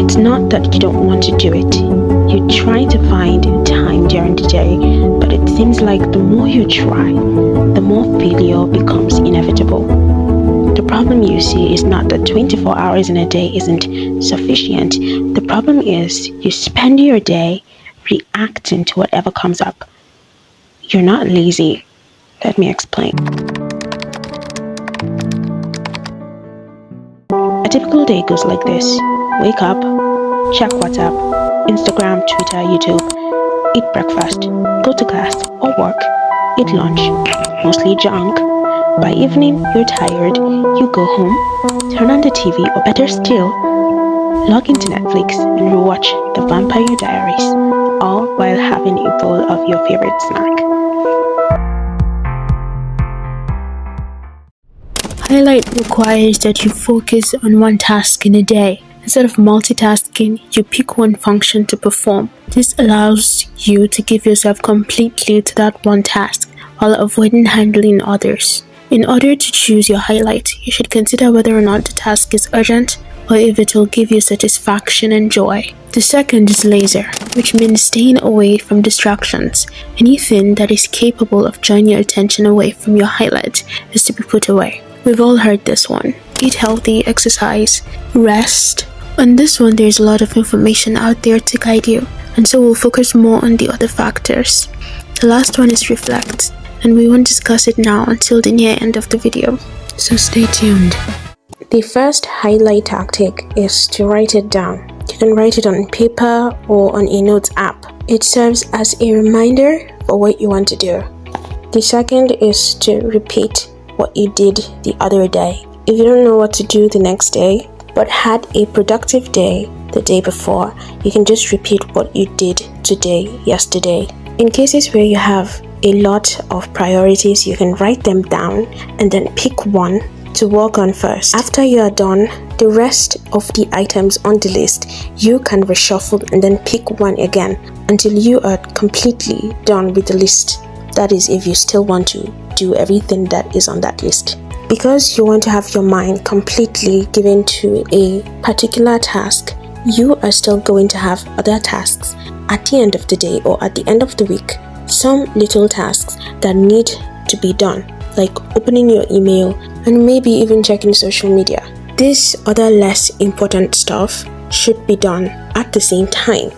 It's not that you don't want to do it. You try to find time during the day, but it seems like the more you try, the more failure becomes inevitable. The problem, you see, is not that 24 hours in a day isn't sufficient. The problem is you spend your day reacting to whatever comes up. You're not lazy. Let me explain. A typical day goes like this. Wake up, check WhatsApp, Instagram, Twitter, YouTube, eat breakfast, go to class or work, eat lunch, mostly junk. By evening, you're tired, you go home, turn on the TV, or better still, log into Netflix and rewatch The Vampire Diaries, all while having a bowl of your favorite snack. Highlight requires that you focus on one task in a day. Instead of multitasking, you pick one function to perform. This allows you to give yourself completely to that one task while avoiding handling others. In order to choose your highlight, you should consider whether or not the task is urgent or if it will give you satisfaction and joy. The second is laser, which means staying away from distractions. Anything that is capable of drawing your attention away from your highlight is to be put away. We've all heard this one. Eat healthy, exercise, rest. On this one, there's a lot of information out there to guide you, and so we'll focus more on the other factors. The last one is reflect, and we won't discuss it now until the near end of the video, so stay tuned. The first highlight tactic is to write it down. You can write it on paper or on a notes app. It serves as a reminder for what you want to do. The second is to repeat what you did the other day. If you don't know what to do the next day, but had a productive day the day before, you can just repeat what you did today, yesterday. In cases where you have a lot of priorities, you can write them down and then pick one to work on first. After you are done, the rest of the items on the list, you can reshuffle and then pick one again until you are completely done with the list. That is, if you still want to do everything that is on that list. Because you want to have your mind completely given to a particular task, you are still going to have other tasks at the end of the day or at the end of the week. Some little tasks that need to be done, like opening your email and maybe even checking social media. This other less important stuff should be done at the same time.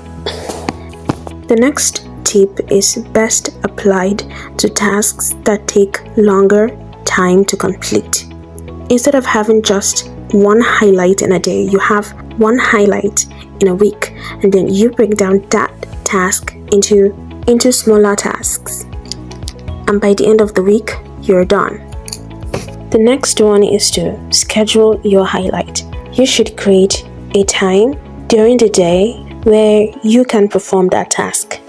The next tip is best applied to tasks that take longer time to complete. Instead of having just one highlight in a day, you have one highlight in a week, and then you break down that task into smaller tasks, and by the end of the week you're done. The next one is to schedule your highlight. You should create a time during the day where you can perform that task.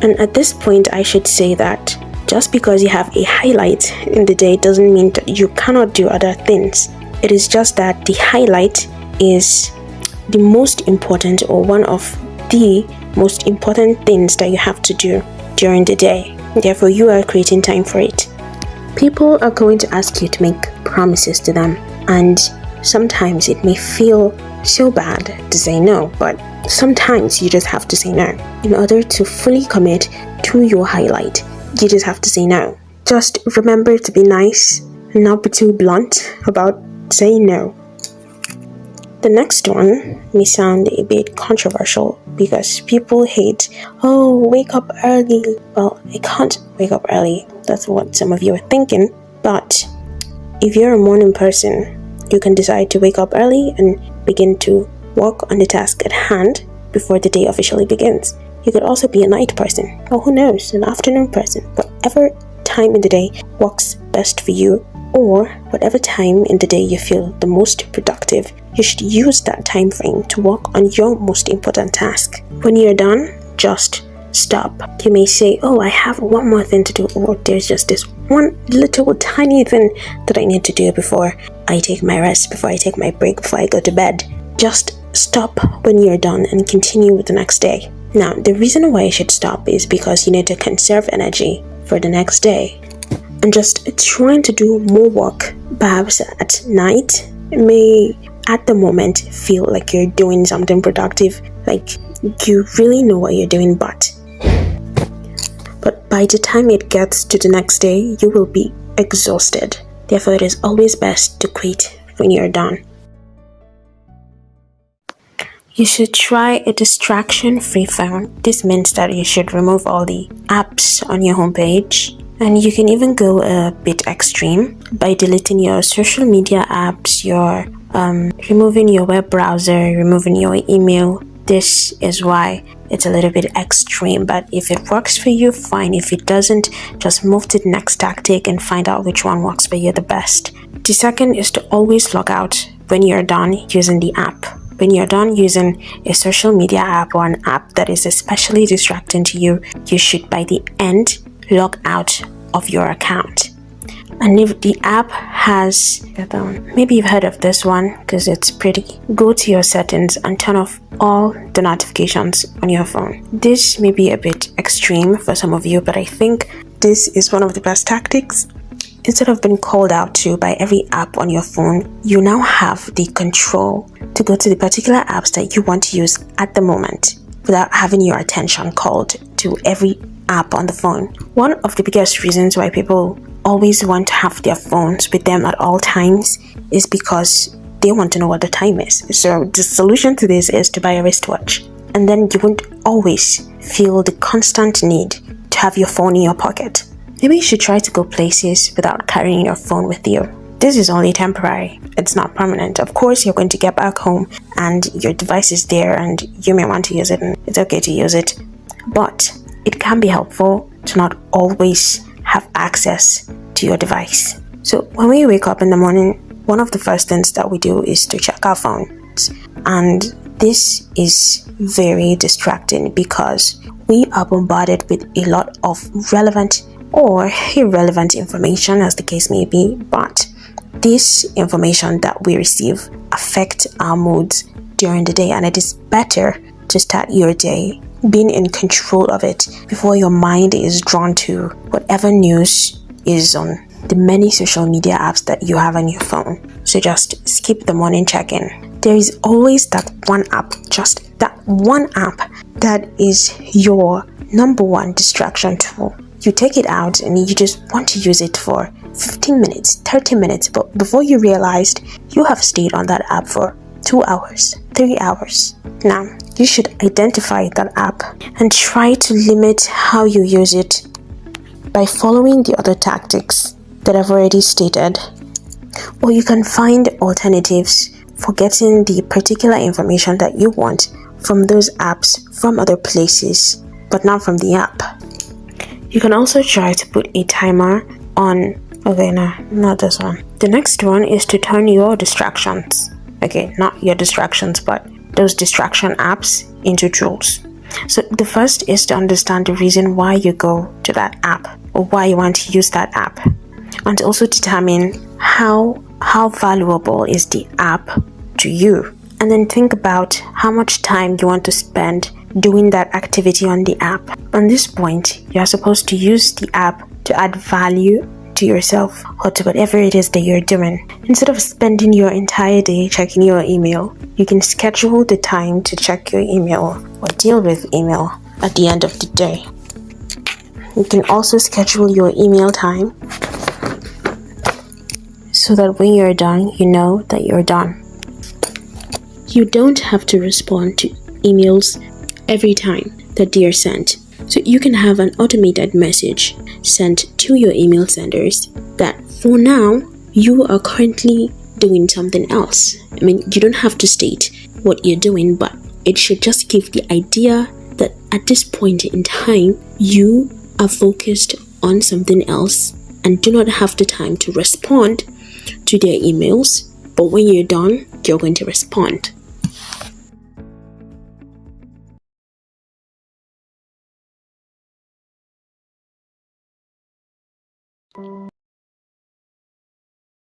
And at this point, I should say that just because you have a highlight in the day doesn't mean that you cannot do other things. It is just that the highlight is the most important, or one of the most important things that you have to do during the day. Therefore, you are creating time for it. People are going to ask you to make promises to them, and sometimes it may feel so bad to say no, but sometimes you just have to say no. In order to fully commit to your highlight, you just have to say no. Just remember to be nice and not be too blunt about saying no. The next one may sound a bit controversial because people hate, oh, wake up early. Well, I can't wake up early. That's what some of you are thinking. But if you're a morning person, you can decide to wake up early and begin to work on the task at hand before the day officially begins. You could also be a night person, or who knows, an afternoon person. Whatever time in the day works best for you, or whatever time in the day you feel the most productive, you should use that time frame to work on your most important task. When you're done, just stop. You may say, oh, I have one more thing to do, or there's just this one little tiny thing that I need to do before I take my rest, before I take my break, before I go to bed. Just stop when you're done and continue with the next day. Now, the reason why you should stop is because you need to conserve energy for the next day. And just trying to do more work perhaps at night may at the moment feel like you're doing something productive, like you really know what you're doing, but by the time it gets to the next day, you will be exhausted. Therefore, it is always best to quit when you're done. You should try a distraction-free phone. This means that you should remove all the apps on your homepage, and you can even go a bit extreme by deleting your social media apps, your removing your web browser, removing your email. This is why it's a little bit extreme, but if it works for you, fine. If it doesn't, just move to the next tactic and find out which one works for you the best. The second is to always log out when you're done using the app. When you're done using a social media app or an app that is especially distracting to you, you should by the end log out of your account. And if the app has, maybe you've heard of this one because it's pretty, go to your settings and turn off all the notifications on your phone. This may be a bit extreme for some of you, but I think this is one of the best tactics. Instead of being called out to by every app on your phone, you now have the control to go to the particular apps that you want to use at the moment without having your attention called to every app on the phone. One of the biggest reasons why people always want to have their phones with them at all times is because they want to know what the time is. So the solution to this is to buy a wristwatch, and then you won't always feel the constant need to have your phone in your pocket. Maybe you should try to go places without carrying your phone with you. This is only temporary. It's not permanent. Of course, you're going to get back home and your device is there and you may want to use it, and it's okay to use it. But it can be helpful to not always have access to your device. So when we wake up in the morning, one of the first things that we do is to check our phones. And this is very distracting because we are bombarded with a lot of relevant or irrelevant information, as the case may be, but this information that we receive affect our moods during the day, and it is better to start your day being in control of it before your mind is drawn to whatever news is on the many social media apps that you have on your phone. So just skip the morning check-in. There is always that one app, just that one app that is your number one distraction tool. You take it out and you just want to use it for 15 minutes, 30 minutes, but before you realized, you have stayed on that app for 2 hours, 3 hours. Now, you should identify that app and try to limit how you use it by following the other tactics that I've already stated. Or you can find alternatives for getting the particular information that you want from those apps from other places, but not from the app. You can also try to put a timer on, okay, no, not this one. The next one is to turn your distractions, okay, not your distractions, but those distraction apps into tools. So the first is to understand the reason why you go to that app or why you want to use that app, and also determine how valuable is the app to you, and then think about how much time you want to spend doing that activity on the app. On this point, you are supposed to use the app to add value to yourself or to whatever it is that you're doing. Instead of spending your entire day checking your email, you can schedule the time to check your email or deal with email at the end of the day. You can also schedule your email time so that when you're done, you know that you're done. You don't have to respond to emails every time that they are sent. So you can have an automated message sent to your email senders that for now, you are currently doing something else. I mean, you don't have to state what you're doing, but it should just give the idea that at this point in time, you are focused on something else and do not have the time to respond to their emails. But when you're done, you're going to respond.